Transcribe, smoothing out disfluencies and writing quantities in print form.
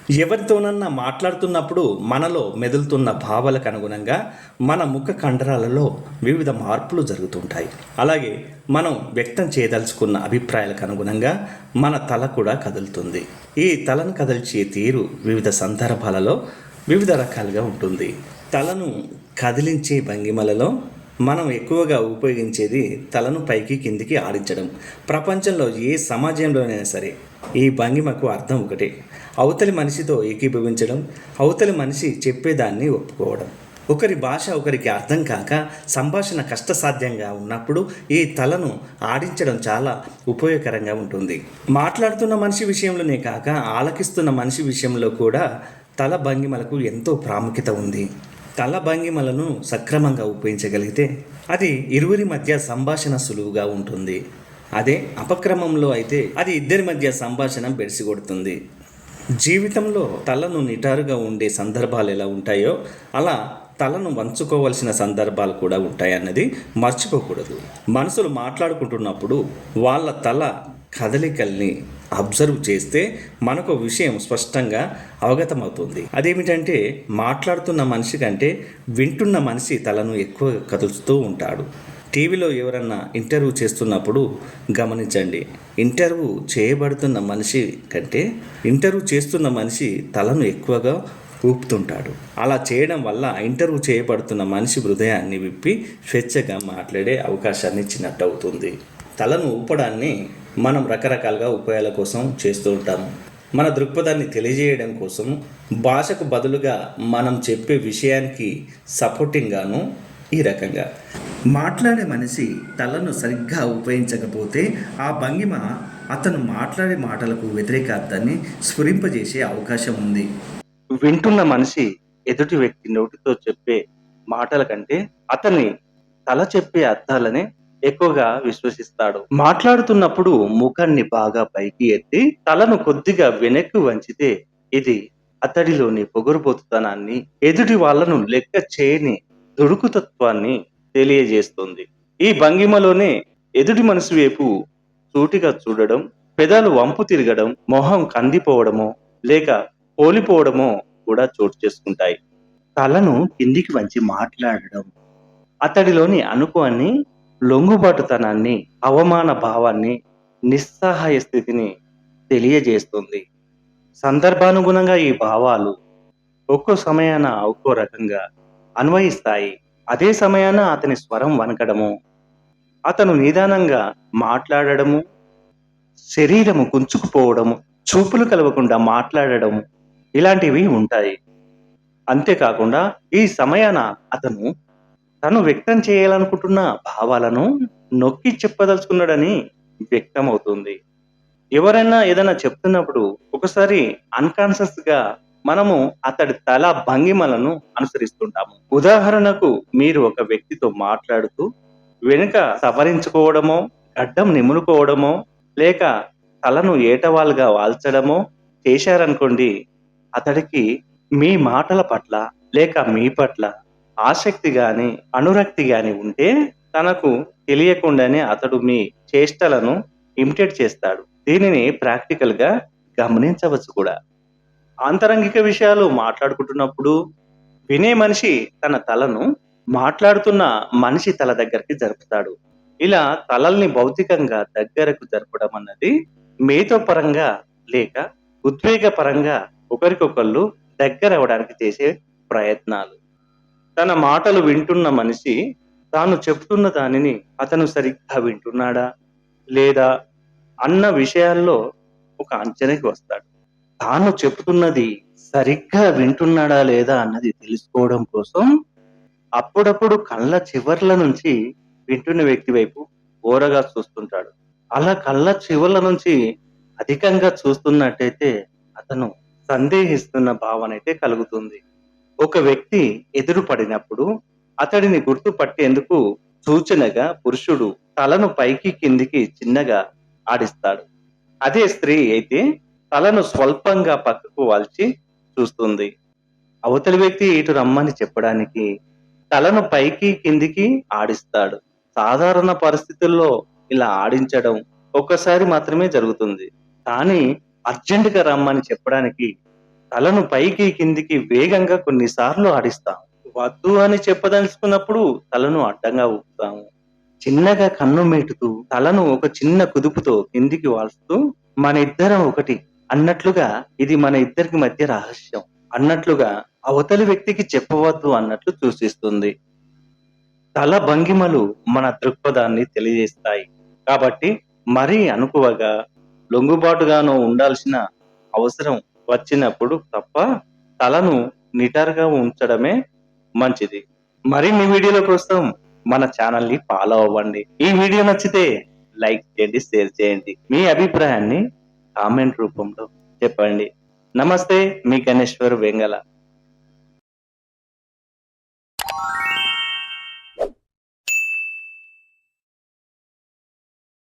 ఎవరితోనన్నా మాట్లాడుతున్నప్పుడు మనలో మెదులుతున్న భావాలకు అనుగుణంగా మన ముఖ కండరాలలో వివిధ మార్పులు జరుగుతుంటాయి. అలాగే మనం వ్యక్తం చేయదలుచుకున్న అభిప్రాయాలకు అనుగుణంగా మన తల కూడా కదులుతుంది. ఈ తలను కదిల్చే తీరు వివిధ సందర్భాలలో వివిధ రకాలుగా ఉంటుంది. తలను కదిలించే భంగిమలలో మనం ఎక్కువగా ఉపయోగించేది తలను పైకి కిందికి ఆడించడం. ప్రపంచంలో ఏ సమాజంలోనైనా సరే ఈ భంగిమకు అర్థం ఒకటే: అవతలి మనిషితో ఏకీభవించడం, అవతలి మనిషి చెప్పేదాన్ని ఒప్పుకోవడం. ఒకరి భాష ఒకరికి అర్థం కాక సంభాషణ కష్టసాధ్యంగా ఉన్నప్పుడు ఈ తలను ఆడించడం చాలా ఉపయోగకరంగా ఉంటుంది. మాట్లాడుతున్న మనిషి విషయంలోనే కాక ఆలకిస్తున్న మనిషి విషయంలో కూడా తల భంగిమలకు ఎంతో ప్రాముఖ్యత ఉంది. తల భంగిమలను సక్రమంగా ఉపయోగించగలిగితే అది ఇరువురి మధ్య సంభాషణ సులువుగా ఉంటుంది. అదే అపక్రమంలో అయితే అది ఇద్దరి మధ్య సంభాషణ బెడిసికొడుతుంది. జీవితంలో తలను నిటారుగా ఉండే సందర్భాలు ఎలా ఉంటాయో అలా తలను వంచుకోవలసిన సందర్భాలు కూడా ఉంటాయన్నది మర్చిపోకూడదు. మనుషులు మాట్లాడుకుంటున్నప్పుడు వాళ్ళ తల కదలికల్ని అబ్జర్వ్ చేస్తే మనకు విషయం స్పష్టంగా అవగతమవుతుంది. అదేమిటంటే, మాట్లాడుతున్న మనిషి కంటే వింటున్న మనిషి తలను ఎక్కువ కదులుతూ ఉంటాడు. టీవీలో ఎవరన్నా ఇంటర్వ్యూ చేస్తున్నప్పుడు గమనించండి, ఇంటర్వ్యూ చేయబడుతున్న మనిషి కంటే ఇంటర్వ్యూ చేస్తున్న మనిషి తలను ఎక్కువగా ఊపుతుంటాడు. అలా చేయడం వల్ల ఇంటర్వ్యూ చేయబడుతున్న మనిషి హృదయాన్ని విప్పి స్వేచ్ఛగా మాట్లాడే అవకాశాన్ని ఇచ్చినట్టు అవుతుంది. తలను ఊపడాన్ని మనం రకరకాలుగా ఉపయోగాల కోసం చేస్తూ ఉంటాము. మన దృక్పథాన్ని తెలియజేయడం కోసం, భాషకు బదులుగా మనం చెప్పే విషయానికి సపోర్టింగ్గాను ఈ రకంగా మాట్లాడే మనిషి తలను సరిగ్గా ఉపయోగించకపోతే ఆ భంగిమ అతను మాట్లాడే మాటలకు వ్యతిరేక అర్థాన్ని స్ఫురింపజేసే అవకాశం ఉంది. వింటున్న మనిషి ఎదుటి వ్యక్తి నోటితో చెప్పే మాటల కంటే అతని తల చెప్పే అర్థాలనే ఎక్కువగా విశ్వసిస్తాడు. మాట్లాడుతున్నప్పుడు ముఖాన్ని బాగా పైకి ఎత్తి తలను కొద్దిగా వెనక్కి వంచితే ఇది అతడిలోని పొగరుబోతుతనాన్ని, ఎదుటి వాళ్లను లెక్క చేయని దుడుకుతత్వాన్ని తెలియజేస్తుంది. ఈ భంగిమలోనే ఎదుటి మనిషి వైపు సూటిగా చూడడం, పెదాలు వంపు తిరగడం, మొహం కందిపోవడమో లేక పోలిపోవడమో కూడా చోటు చేసుకుంటాయి. తలను కిందికి వంచి మాట్లాడడం అతడిలోని అనుకోని లొంగుబాటుతనాన్ని, అవమాన భావాన్ని, నిస్సహాయ స్థితిని తెలియజేస్తుంది. సందర్భానుగుణంగా ఈ భావాలు ఒక్కో సమయాన ఒక్కో రకంగా అన్వయిస్తాయి. అదే సమయాన అతని స్వరం వనకడము, అతను నిదానంగా మాట్లాడడము, శరీరము కుంచుకుపోవడము, చూపులు కలవకుండా మాట్లాడడం ఇలాంటివి ఉంటాయి. అంతేకాకుండా ఈ సమయాన అతను తను వ్యక్తం చేయాలనుకుంటున్న భావాలను నొక్కి చెప్పదలుచుకున్నాడని వ్యక్తమవుతుంది. ఎవరైనా ఏదైనా చెప్తున్నప్పుడు ఒకసారి అన్కాన్షియస్ గా మనము అతడి తల భంగిమలను అనుసరిస్తుంటాము. ఉదాహరణకు, మీరు ఒక వ్యక్తితో మాట్లాడుతూ వెనుక సవరించుకోవడమో, గడ్డం నిమురుకోవడమో లేక తలను ఏటవాలుగా వాల్చడమో చేశారనుకోండి, అతడికి మీ మాటల పట్ల లేక మీ పట్ల ఆసక్తి గాని అనురక్తి గాని ఉంటే తనకు తెలియకుండానే అతడు మీ చేష్టలను ఇమిటేట్ చేస్తాడు. దీనిని ప్రాక్టికల్ గా గమనించవచ్చు కూడా. ఆంతరంగిక విషయాలు మాట్లాడుకుంటున్నప్పుడు వినే మనిషి తన తలను మాట్లాడుతున్న మనిషి తల దగ్గరికి జరుపుతాడు. ఇలా తలల్ని భౌతికంగా దగ్గరకు జరపడం అన్నది మేధో పరంగా లేక ఉద్వేగ పరంగా ఒకరికొకళ్ళు దగ్గరవడానికి చేసే ప్రయత్నాలు. తన మాటలు వింటున్న మనిషి తాను చెప్తున్న దానిని అతను సరిగ్గా వింటున్నాడా లేదా అన్న విషయాల్లో ఒక అంచనాకి వస్తాడు. తాను చెప్తున్నది సరిగ్గా వింటున్నాడా లేదా అన్నది తెలుసుకోవడం కోసం అప్పుడప్పుడు కళ్ళ చివర్ల నుంచి వింటున్న వ్యక్తి వైపు ఓరగా చూస్తుంటాడు. అలా కళ్ళ చివర్ల నుంచి అధికంగా చూస్తున్నట్టయితే అతను సందేహిస్తున్న భావన అయితే కలుగుతుంది. ఒక వ్యక్తి ఎదురు పడినప్పుడు అతడిని గుర్తుపట్టేందుకు సూచనగా పురుషుడు తలను పైకి కిందికి చిన్నగా ఆడిస్తాడు. అదే స్త్రీ అయితే తలను స్వల్పంగా పక్కకు వాల్చి చూస్తుంది. అవతలి వ్యక్తి ఇటు రమ్మని చెప్పడానికి తలను పైకి కిందికి ఆడిస్తాడు. సాధారణ పరిస్థితుల్లో ఇలా ఆడించడం ఒక్కసారి మాత్రమే జరుగుతుంది. కానీ అర్జెంటుగా రమ్మని చెప్పడానికి తలను పైకి కిందికి వేగంగా కొన్నిసార్లు ఆడిస్తాం. వద్దు అని చెప్పదలుచుకున్నప్పుడు తలను అడ్డంగా ఊపుతాము. చిన్నగా కన్ను మీటుతూ తలను ఒక చిన్న కుదుపుతో కిందికి వాల్చుతూ మన ఇద్దరం ఒకటి అన్నట్లుగా, ఇది మన ఇద్దరికి మధ్య రహస్యం అన్నట్లుగా అవతలి వ్యక్తికి చెప్పవద్దు అన్నట్లు సూచిస్తుంది. తల భంగిమలు మన దృక్పథాన్ని తెలియజేస్తాయి. కాబట్టి మరీ అణకువగా, లొంగుబాటుగానో ఉండాల్సిన అవసరం వచ్చినప్పుడు తప్ప తలను నిటారుగా ఉంచడమే మంచిది. మరిన్ని వీడియోల కోసం మన ఛానల్‌ని ఫాలో అవ్వండి. ఈ వీడియో నచ్చితే లైక్ చేయండి, షేర్ చేయండి. మీ అభిప్రాయాన్ని కామెంట్ రూపంలో చెప్పండి. నమస్తే, మీ గణేశ్వర్ వెంగళ.